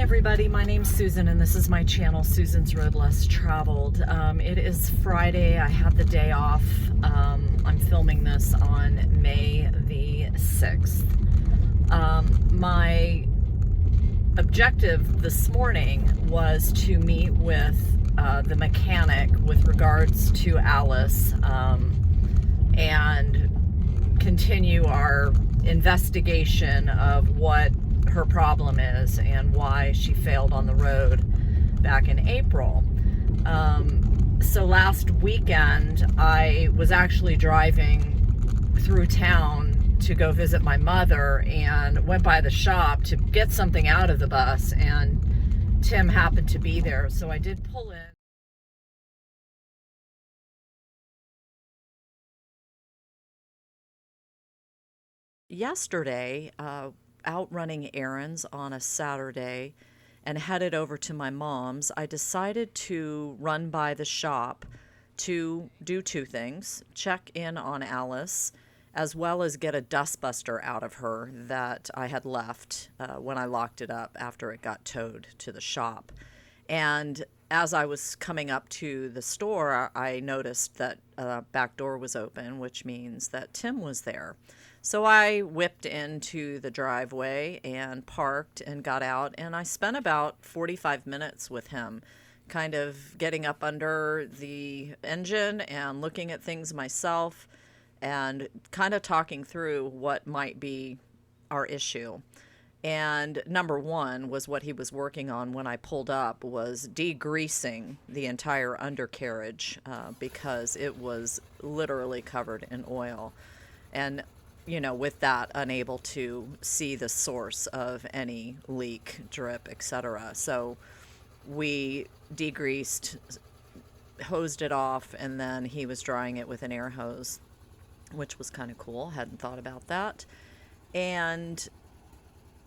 everybody, my name's Susan and this is my channel, Susan's Road Less Traveled. It is Friday, I have the day off. I'm filming this on May the 6th. My objective this morning was to meet with the mechanic with regards to Alice and continue our investigation of what her problem is and why she failed on the road back in April. So last weekend I was actually driving through town to go visit my mother and went by the shop to get something out of the bus, and Tim happened to be there, so I did pull in. Yesterday, out running errands on a Saturday and headed over to my mom's, I decided to run by the shop to do two things: check in on Alice, as well as get a dustbuster out of her that I had left when I locked it up after it got towed to the shop. And as I was coming up to the store, I noticed that back door was open, which means that Tim was there. So I whipped into the driveway and parked and got out, and I spent about 45 minutes with him, kind of getting up under the engine and looking at things myself and kind of talking through what might be our issue. And number one was what he was working on when I pulled up, was degreasing the entire undercarriage because it was literally covered in oil. And you know, with that, unable to see the source of any leak, drip, etc. So we degreased, hosed it off, and then he was drying it with an air hose, which was kind of cool. Hadn't thought about that. And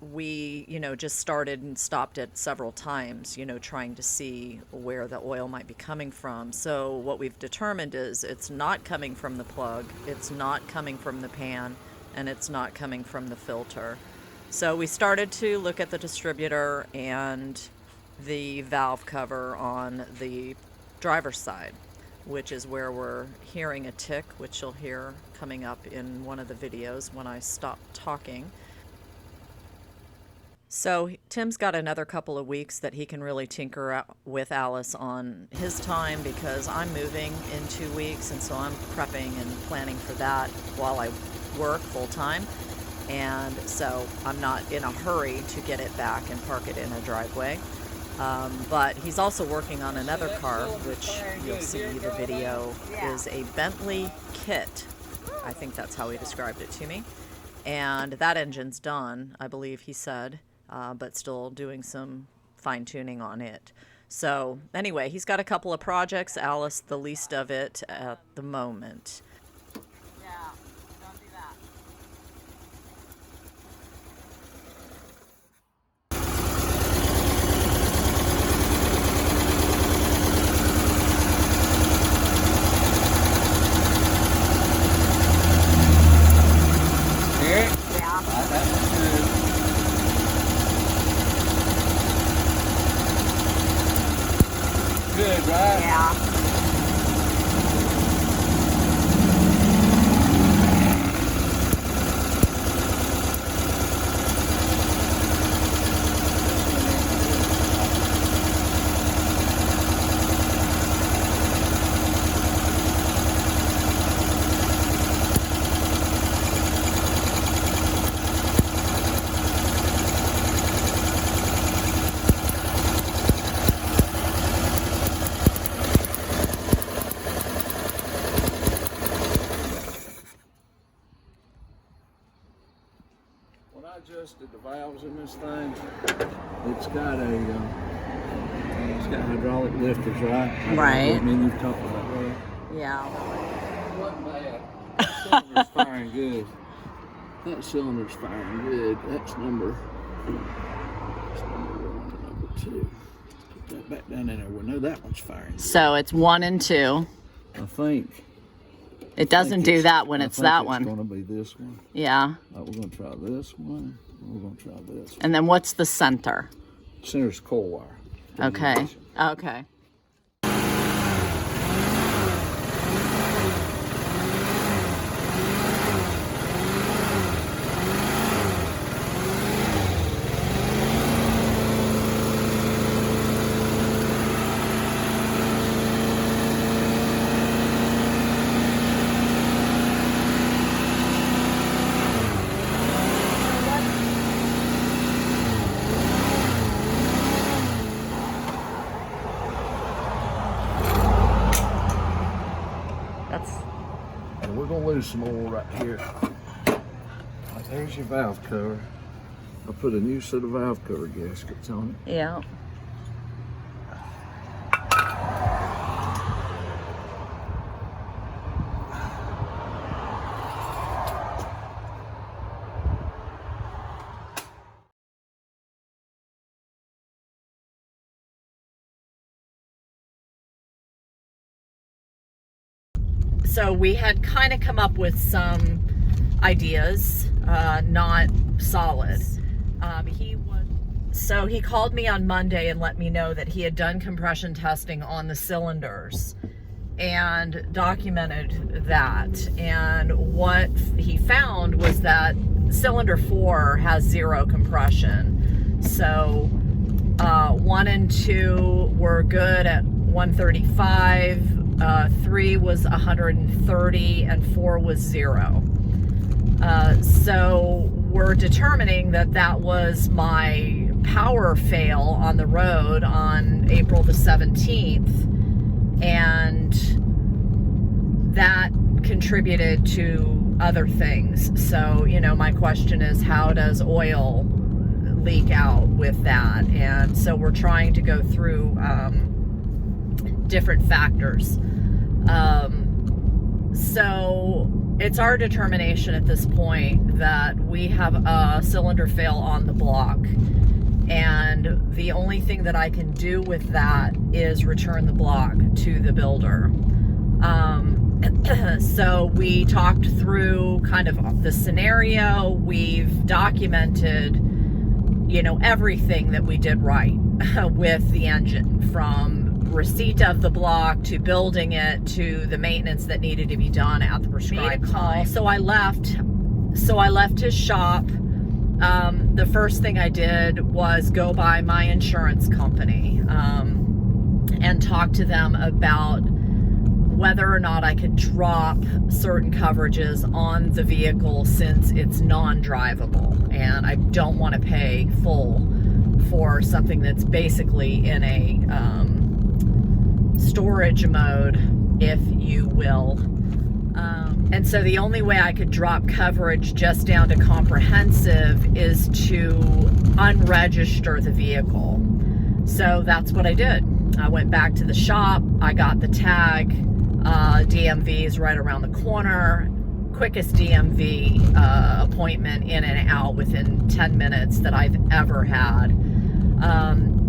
we, just started and stopped it several times, trying to see where the oil might be coming from. So what we've determined is it's not coming from the plug, it's not coming from the pan, and it's not coming from the filter. So we started to look at the distributor and the valve cover on the driver's side, which is where we're hearing a tick, which you'll hear coming up in one of the videos when I stop talking. So Tim's got another couple of weeks that he can really tinker with Alice on his time, because I'm moving in 2 weeks, and so I'm prepping and planning for that while I work full time. And so I'm not in a hurry to get it back and park it in a driveway. But he's also working on another car, which you'll see the video, is a Bentley Kit. I think that's how he described it to me. And that engine's done, I believe he said. But still doing some fine-tuning on it. So anyway, he's got a couple of projects, Alice the least of it at the moment. Yeah, don't do that. Here? Yeah. Good, right? Yeah. When I adjusted the valves in this thing, it's got hydraulic lifters, right? Right. I mean, you've talked about that. Yeah. It wasn't bad. That cylinder's firing good. That cylinder's firing good. That's number 2. Put that back down in there. We know that one's firing good. So it's 1 and 2. I think. It doesn't do that when it's that one. It's going to be this one. Yeah. We're going to try this one. We're going to try this one. And then what's the center? Center's coal wire. Okay. Okay. And we're gonna lose some oil right here. There's your valve cover. I put a new set of valve cover gaskets on it. Yeah. So we had kind of come up with some ideas, not solid. So he called me on Monday and let me know that he had done compression testing on the cylinders and documented that. And what he found was that cylinder 4 has 0 compression. So 1 and 2 were good at 135. 3 was 130 and 4 was 0. So we're determining that that was my power fail on the road on April the 17th, and that contributed to other things. So, you know, my question is, how does oil leak out with that? And so we're trying to go through different factors. So it's our determination at this point that we have a cylinder fail on the block, and the only thing that I can do with that is return the block to the builder. So we talked through kind of the scenario. We've documented, you know, everything that we did right with the engine, from receipt of the block to building it to the maintenance that needed to be done at the prescribed time. So I left his shop. The first thing I did was go by my insurance company and talk to them about whether or not I could drop certain coverages on the vehicle, since it's non-drivable and I don't want to pay full for something that's basically in a storage mode, if you will. And so the only way I could drop coverage just down to comprehensive is to unregister the vehicle. So that's what I did. I went back to the shop, I got the tag. DMV is right around the corner. Quickest DMV appointment in and out within 10 minutes that I've ever had.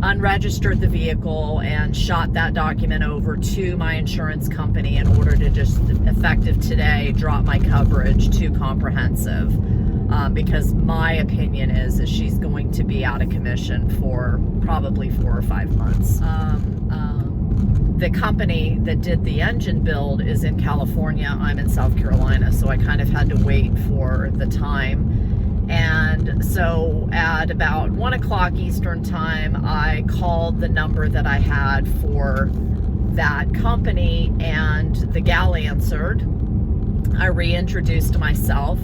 Unregistered the vehicle and shot that document over to my insurance company in order to just, effective today, drop my coverage to comprehensive, because my opinion is she's going to be out of commission for probably 4 or 5 months. The company that did the engine build is in California. I'm in South Carolina, so I kind of had to wait for the time. And so at about 1 o'clock Eastern time, I called the number that I had for that company, and the gal answered. I reintroduced myself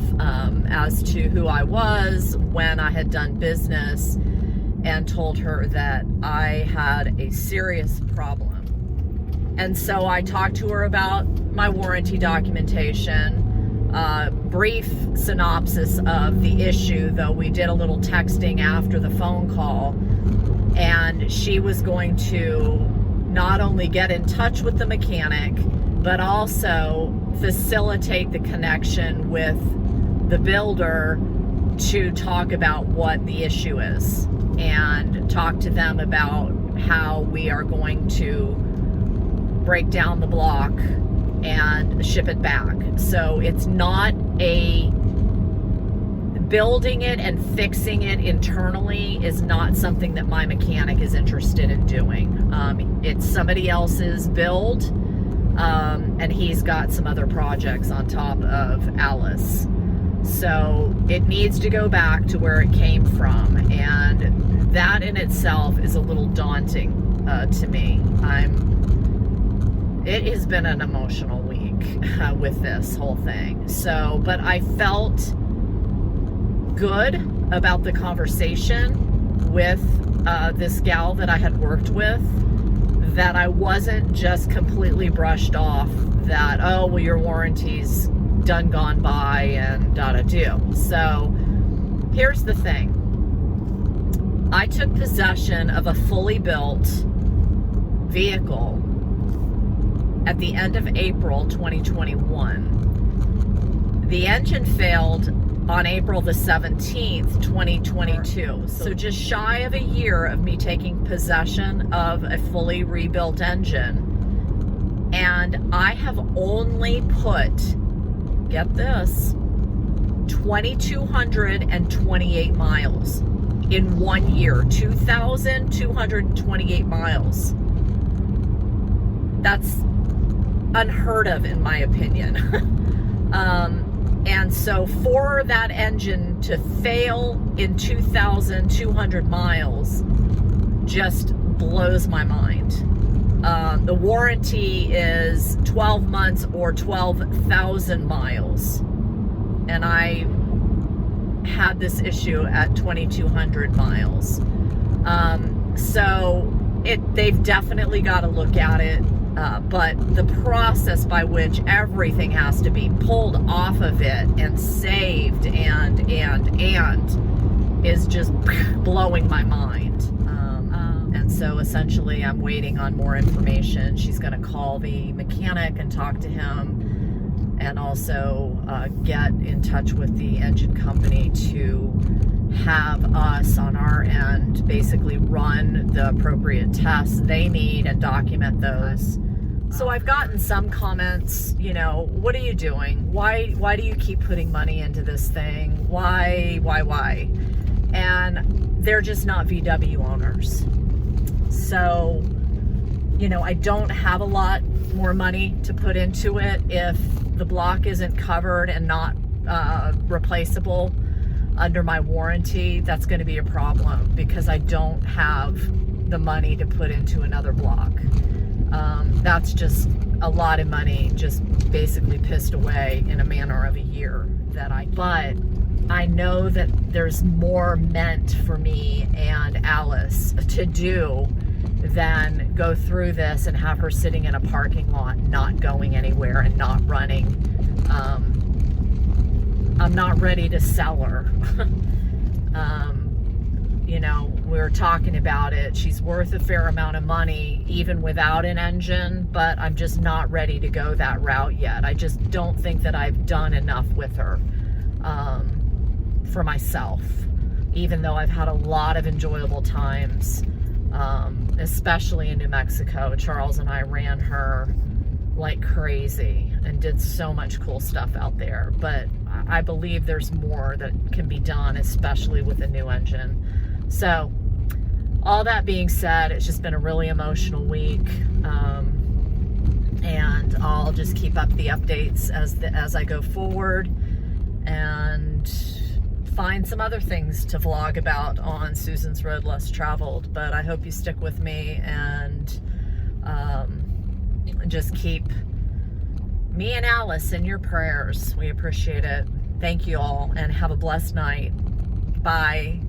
as to who I was, when I had done business, and told her that I had a serious problem. And so I talked to her about my warranty documentation, brief synopsis of the issue, though we did a little texting after the phone call, and she was going to not only get in touch with the mechanic, but also facilitate the connection with the builder to talk about what the issue is, and talk to them about how we are going to break down the block and ship it back. So it's not building it and fixing it internally is not something that my mechanic is interested in doing. It's somebody else's build, and he's got some other projects on top of Alice. So it needs to go back to where it came from, and that in itself is a little daunting to me. It has been an emotional week with this whole thing. So, but I felt good about the conversation with this gal that I had worked with, that I wasn't just completely brushed off that, oh, well, your warranty's done gone by and da-da-do. So here's the thing. I took possession of a fully built vehicle at the end of April 2021. The engine failed on April the 17th, 2022. So just shy of a year of me taking possession of a fully rebuilt engine. And I have only put, get this, 2,228 miles in 1 year. 2,228 miles. That's unheard of in my opinion. And so for that engine to fail in 2,200 miles just blows my mind. The warranty is 12 months or 12,000 miles. And I had this issue at 2,200 miles. So they've definitely got to look at it. But the process by which everything has to be pulled off of it and saved and is just blowing my mind. And so essentially I'm waiting on more information. She's going to call the mechanic and talk to him, and also get in touch with the engine company to have us on our end basically run the appropriate tests they need and document those. So I've gotten some comments, you know, what are you doing? Why do you keep putting money into this thing? Why? And they're just not VW owners. So, you know, I don't have a lot more money to put into it. If the block isn't covered and not replaceable under my warranty, that's going to be a problem because I don't have the money to put into another block. That's just a lot of money just basically pissed away in a manner of a year but I know that there's more meant for me and Alice to do than go through this and have her sitting in a parking lot, not going anywhere and not running. I'm not ready to sell her. You know, we were talking about it. She's worth a fair amount of money, even without an engine, but I'm just not ready to go that route yet. I just don't think that I've done enough with her for myself, even though I've had a lot of enjoyable times, especially in New Mexico. Charles and I ran her like crazy and did so much cool stuff out there, but I believe there's more that can be done, especially with a new engine. So all that being said, it's just been a really emotional week, and I'll just keep up the updates as I go forward and find some other things to vlog about on Susan's Road Less Traveled. But I hope you stick with me and just keep me and Alice in your prayers. We appreciate it. Thank you all, and have a blessed night. Bye.